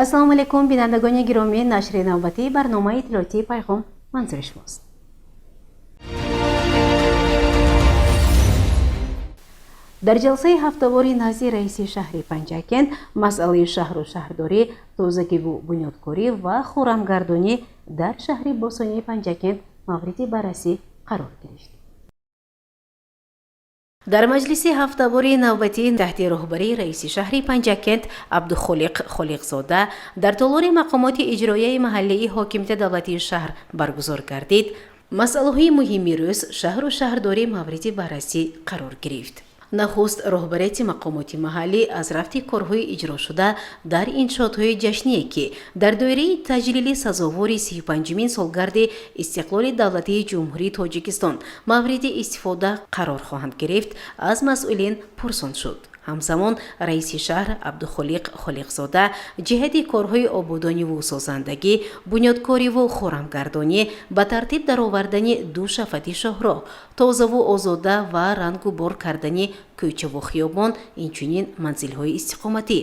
ассалому алайкум бинандагони гироми, нашри навбатии барномаи иттилоотии пайғом манзури шумост. дар ҷалсаи ҳафтавори назди раиси шаҳри Панҷакент масъалаи шаҳру шаҳрдорӣ, тозагиву бунёдкорӣ ва хӯрамгардонӣ дар шаҳри босонии Панҷакент мавриди баррасӣ қарор гирифт. дар маҷлиси ҳафтавори навбатии таҳти роҳбарии раиси шаҳри Панҷакент Абдухолиқ Холиқзода дар толори мақомоти иҷроияи маҳаллии ҳокимияти давлатии шаҳр баргузор гардид, масъалаҳои муҳими рӯз шаҳру шаҳрдорӣ мавриди баррасӣ қарор гирифт. нахуст роҳбарияти мақомоти маҳаллӣ аз рафти корҳои иҷрошуда дар иншоотҳои ҷашние ки дар доираи таҷлили сазовори 35-мин солгарди истиқлоли давлатии ҷумҳурии Тоҷикистон мавриди истифода қарор хоҳанд гирифт, аз масъулин пурсон шуд. ҳамзамон раиси шаҳр Абдухолиқ Холиқзода ҷиҳати корҳои ободониву созандагӣ, бунёдкориву хӯрамгардонӣ ба тартиб даровардани ду шафати шоҳроҳ, тозаву озода ва рангу бор кардани кӯчаву хиёбон, инчунин манзилҳои истиқоматӣ,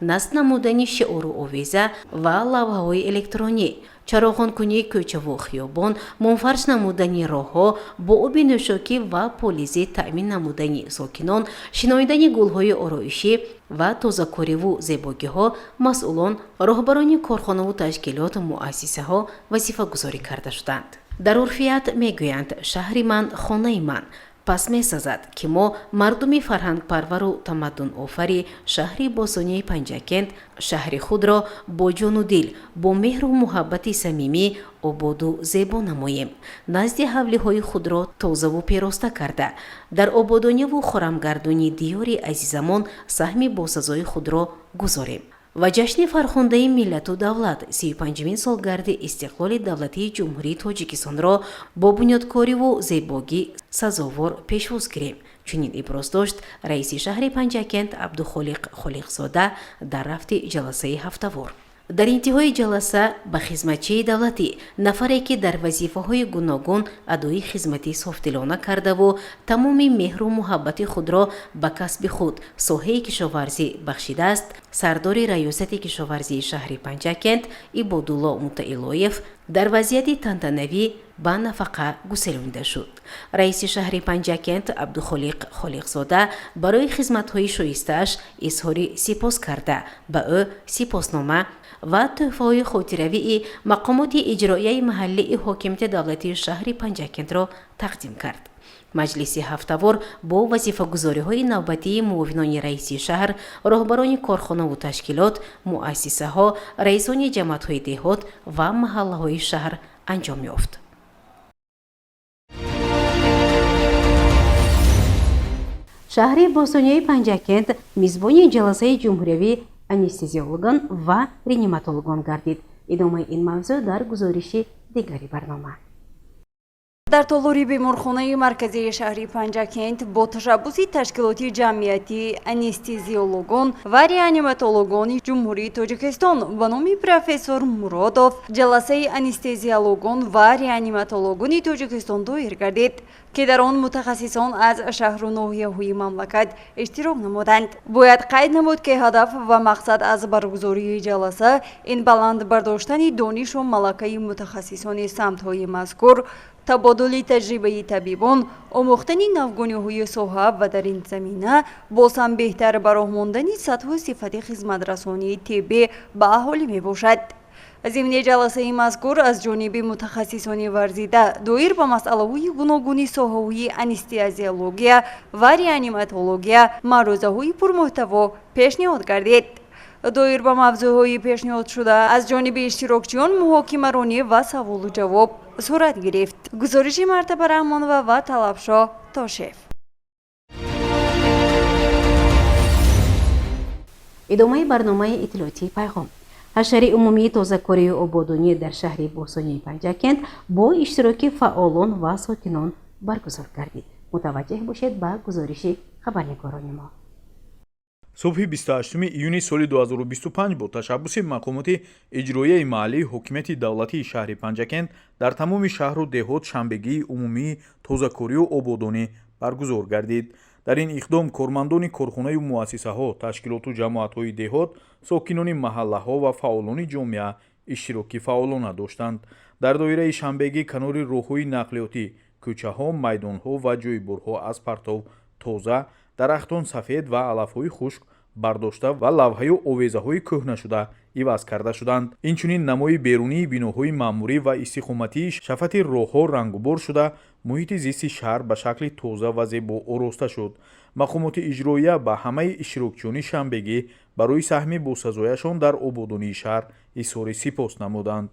насб намудани шиору овеза ва лавҳаҳои электронӣ, чароғонкунии кӯчаву хиёбон, мунфарш намудани роҳҳо, бо оби нӯшокӣ ва полизӣ таъмин намудани сокинон, шиноидани гулҳои ороишӣ ва тозакориву зебогиҳо масъулон, роҳбарони корхонаву ташкилот, муассисаҳо вазифагузорӣ карда шуданд. дар урфият мегӯянд шаҳри ман хонаи ман, пас месазад ки мо мардуми фарҳангпарвару тамаддунофари шаҳри босонии Панҷакент шаҳри худро бо ҷону дил, бо меҳру муҳаббати самимӣ ободу зебо намоем, назди ҳавлиҳои худро тозаву пероста карда, дар ободониву хӯрамгардонии диёри азизамон саҳми босазои худро гузорем ва ҷашни фархондаи миллату давлат 35-мин солгарди истиқлоли давлатии ҷумҳурии Тоҷикистонро бо бунёдкориву зебогӣ сазовор пешвоз гирем. чунин иброз дошт раиси шаҳри Панҷакент Абдухолиқ Холиқзода дар рафти ҷаласаи ҳафтавор. дар интиҳои ҷаласа ба хизматчии давлатӣ, нафаре ки дар вазифаҳои гуногун адои хизмати софдилона кардаву тамоми меҳру муҳаббати худро ба касби худ соҳаи кишоварзӣ бахшидааст, сардори раёсати кишоварзии шаҳри Панҷакент Ибодулло Мутаилоев дар вазъияти тантанавӣ ба нафақа гуселонида шуд. раиси шаҳри Панҷакент Абдухолиқ Холиқзода барои хизматҳои шоистааш изҳори сипос карда, ба ӯ сипоснома ва тӯҳфаҳои хотиравии мақомоти иҷроияи маҳаллии ҳокимияти давлатии шаҳри Панҷакентро тақдим кард. маҷлиси ҳафтавор бо вазифагузориҳои навбатии муовинони раиси шаҳр, роҳбарони корхонаву ташкилот, муассисаҳо, раисони ҷамъиятҳои деҳот ва маҳаллаҳои шаҳр анҷом ёфт. шаҳри босонии Панҷакент мизбони ҷаласаи ҷумҳуриявӣ анестезиологон ва реаниматологон гардид. идомаи ин мавзӯъ дар гузориши дигари барнома. дар толори беморхонаи марказии шаҳри Панҷакент бо ташаббуси ташкилоти ҷамъияти анестезиологон ва реаниматологони ҷумҳурии Тоҷикистон ба номи профессор Муродов ҷаласаи анестезиологон ва реаниматологони Тоҷикистон доир гардид, ки дар он мутахассисон аз шаҳру ноҳияҳои мамлакат иштирок намуданд. бояд қайд намуд, ки ҳадаф ва мақсад аз баргузории ҷаласа ин баланд бардоштани донишу малакаи мутахассисони самтҳои мазкур, табодули таҷрибаи табибон, омӯхтани навгониҳои соҳа ва дар ин замина боз ҳам беҳтар ба роҳ мондани сатҳу сифати хизматрасонии тиббӣ ба аҳолӣ мебошад. зимни ҷаласаи мазкур аз ҷониби мутахассисони варзида доир ба масъалаҳои гуногуни соҳаҳои анестезиология ва реаниматология маърузаҳои пурмуҳтаво пешниҳод гардид. доир ба мавзӯъҳои пешниҳод шуда аз ҷониби иштирокчиён муҳокимаронӣ ва саволу ҷавоб сурат гирифт. гузориши Мартаба Раҳмонова ва Талабшоҳ Тошев. идомаи барномаи иттилоотии пайғом. ҳашари умумии тозакорию ободонӣ дар шаҳри босонии Панҷакент бо иштироки фаъолон ва сокинон баргузор гардид. мутаваҷҷеҳ бошед ба гузориши хабарнигорони мо. субҳи 28 июни соли 2025 бо ташаббуси мақомоти иҷроияи маҳаллии ҳокимияти давлатии шаҳри Панҷакент дар тамоми шаҳру деҳот шанбегии умумии тозакорию ободонӣ баргузор гардид. дар ин иқдом кормандони корхонаю муассисаҳо, ташкилоту ҷамоатҳои деҳот, сокинони маҳаллаҳо ва фаъолони ҷомеа иштироки фаъолона доштанд. дар доираи шанбегӣ канори роҳҳои нақлиётӣ, кӯчаҳо, майдонҳо ва ҷойбурҳо аз партов тоза, дарахтон сафед ва алафҳои хушк бардошта ва лавҳаю овезаҳои кӯҳнашуда иваз карда шуданд. Инчунин намои берунии биноҳои маъмурӣ ва истиқоматии шафати роҳҳо рангубор шуда, муҳити зисти шаҳр ба шакли тоза ва зебо ороста шуд. мақомоти иҷроия ба ҳамаи иштирокчиёни шанбегӣ барои саҳми босазояшон дар ободонии шаҳр изҳори сипос намуданд.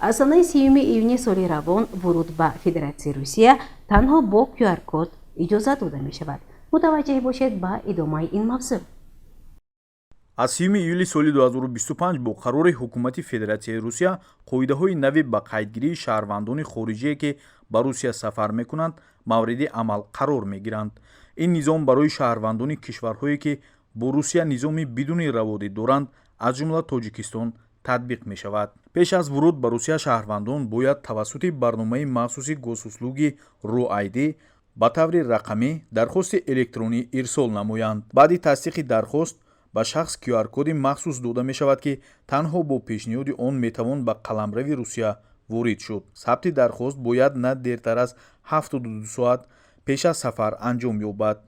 аз санаи 3 июни соли равон вуруд ба Федератсияи Русия танҳо бо QR-код иҷозат дода мешавад. мутаваҷҷеҳ бошед ба идомаи ин мавзӯъ. аз 3 июли соли 2025 бо қарори ҳукумати Федератсияи Русия қоидаҳои нави ба қайдгирии шаҳрвандони хориҷие ки ба Русия сафар мекунанд мавриди амал қарор мегиранд. ин низом барои шаҳрвандони кишварҳое ки бо Русия низоми бидуни раводид доранд, аз ҷумла Тоҷикистон татбиқ мешавад. пеш аз вуруд ба Русия шаҳрвандон бояд тавассути барномаи махсуси госуслуги RUID ба таври рақамӣ дархости электронӣ ирсол намоянд. баъди тасдиқи дархост ба шахс QR-коди махсус дода мешавад ки танҳо бо пешниҳоди он метавон ба қаламрави Русия ворид шуд. сабти дархост бояд на дертар аз 72 соат пеш аз сафар анҷом ёбад.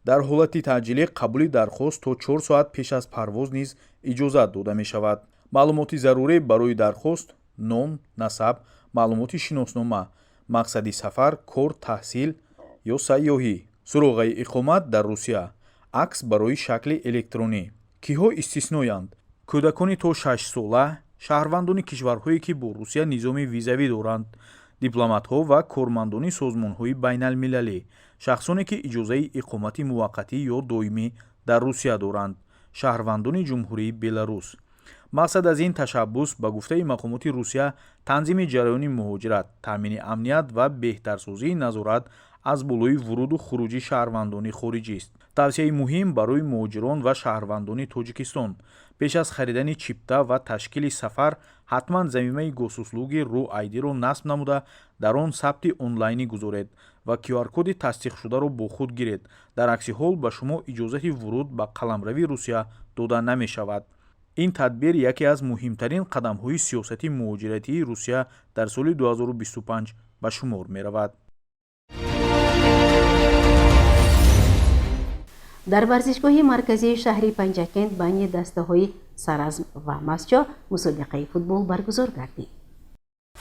дар ҳолати таъҷилӣ қабули дархост то 4 соат пеш аз парвоз низ иҷозат дода мешавад. маълумоти зарурӣ барои дархост: ном, насаб, маълумоти шиноснома, мақсади сафар, кор, таҳсил ё сайёҳӣ, суроғаи иқомат дар Русия, акс барои шакли электронӣ. киҳо истисноянд: кӯдакони то 6 сола, шаҳрвандони кишварҳое ки бо Русия низоми визавӣ доранд, дипломатҳо ва кормандони созмонҳои байналмилалӣ, шахсоне ки иҷозаи иқомати муваққатӣ ё доимӣ дар Русия доранд, шаҳрвандони ҷумҳурии Беларус. мақсад аз ин ташаббус ба гуфтаи мақомоти Русия танзими ҷараёни муҳоҷират, таъмини амният ва беҳтарсозии назорат аз болои вуруду хуруҷи шаҳрвандони хориҷист. тавсияи муҳим барои муҳоҷирон ва шаҳрвандони Тоҷикистон: пеш аз харидани чипта ва ташкили сафар ҳатман замимаи госуслуги RUID-ро насб намуда, дар он сабти онлайнӣ гузоред ва QR-коди тасдиқшударо бо худ гиред. дар акси ҳол ба шумо иҷозати вуруд ба қаламрави Русия дода намешавад. ин тадбир яке аз муҳимтарин қадамҳои сиёсати муҳоҷиратии Русия дар соли 2025 ба шумор меравад. дар варзишгоҳи марказии шаҳри Панҷакент байни дастаҳои Саразм ва Масчо мусобиқаи футбол баргузор гардид.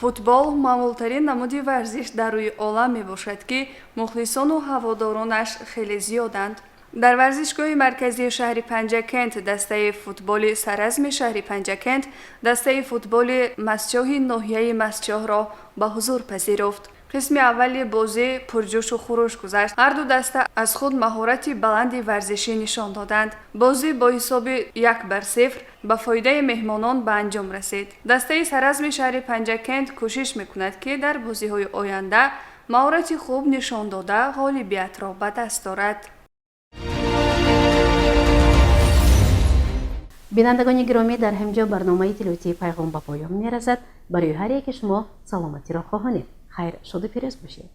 футбол маъмултарин намуди варзиш дар рӯи олам мебошад ки мухлисону ҳаводоронаш хеле зиёданд. дар варзишгоҳи марказии шаҳри Панҷакент дастаи футболи Саразми шаҳри Панҷакент дастаи футболи Масчоҳи ноҳияи Масчоҳро ба ҳузур пазируфт. қисми аввали бозӣ пурҷӯшу хуруш гузашт. ҳарду даста аз худ маҳорати баланди варзишӣ нишон доданд. бозӣ бо ҳисоби 1-0 ба фоидаи меҳмонон ба анҷом расид. дастаи Саразми шаҳри Панҷакент кӯшиш мекунад ки дар бозиҳои оянда маҳорати хуб нишон дода ғолибиятро ба даст дорад. бинандагони гиромӣ, дар ҳамҷо барномаи телевизии пайғом ба поён мерасад. барои ҳар яке шумо саломатиро хоҳонем. хайр, шоду пирӯз бошед.